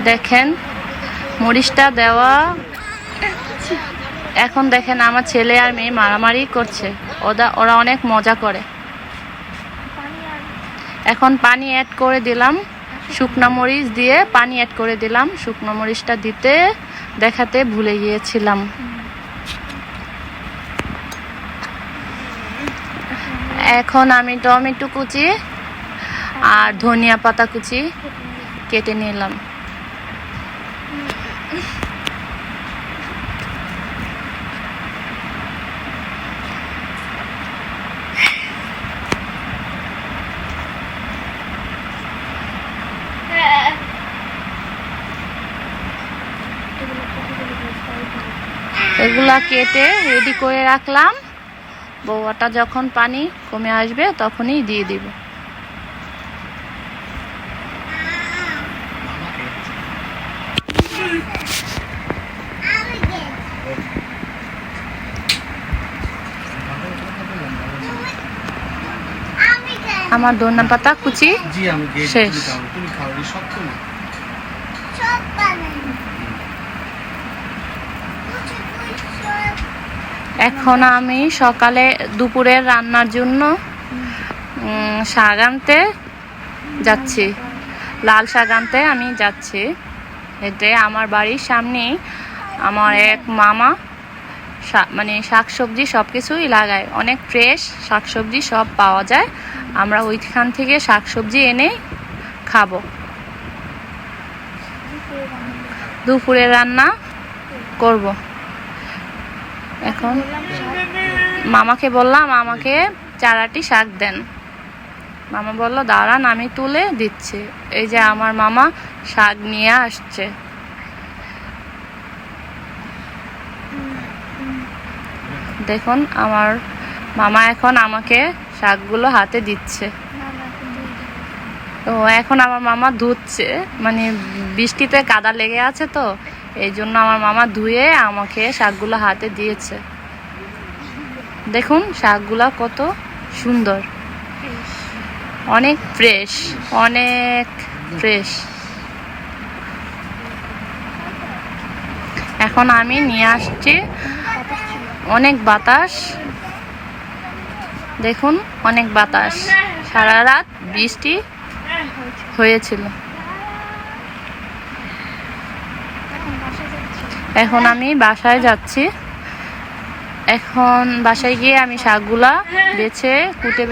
দেখেন মরিচটা দেওয়া। এখন দেখেন আমার ছেলে আর মেয়ে মারামারি করছে, ওরা অনেক মজা করে। এখন পানি অ্যাড করে দিলাম, শুকনো মরিচ দিয়ে পানি অ্যাড করে দিলাম। শুকনো মরিচটা দেখাতে ভুলে গিয়েছিলাম। এখন আমি টমেটো কুচি আর ধনিয়া পাতা কুচি কেটে নিলাম। এগুলা কেটে রেডি করে রাখলাম। বউয়াটা যখন পানি কমে আসবে তখনই দিয়ে দিব। আমার ধনিয়া পাতা কুচি শেষ। এখন আমি সকালে দুপুরের রান্নার জন্য শাক আনতে যাচ্ছি, লাল শাক আনতে আমি যাচ্ছি। এতে আমার বাড়ির সামনেই আমার এক মামা মানে শাকসবজি সব কিছুই লাগায়, অনেক ফ্রেশ শাকসবজি সব পাওয়া যায়। আমরা ওইখান থেকে শাকসবজি এনে খাবো। দুপুরে রান্না করব। এখন মামাকে বললাম আমাকে 4 আটি শাক দেন। মামা বলল দাঁড়ান আমি তুলে দিচ্ছি। এই যে আমার মামা শাক নিয়ে আসছে। দেখুন আমার মামা এখন আমাকে শাকগুলো হাতে দিচ্ছে। তো এখন আমার মামা ধুচ্ছে, মানে বৃষ্টিতে কাদা লেগে আছে তো এই জন্য আমার মামা ধুয়ে আমাকে শাকগুলো হাতে দিয়েছে। দেখুন শাকগুলা কত সুন্দর, অনেক ফ্রেশ, অনেক ফ্রেশ। এখন আমি নিয়ে আসছি। অনেক বাতাস, দেখুন অনেক বাতাস। সারা রাত বৃষ্টি হয়েছিল। এখন আমি বাসায় যাচ্ছি। এখন বাসায় গিয়ে আমি শাকগুলা কুটে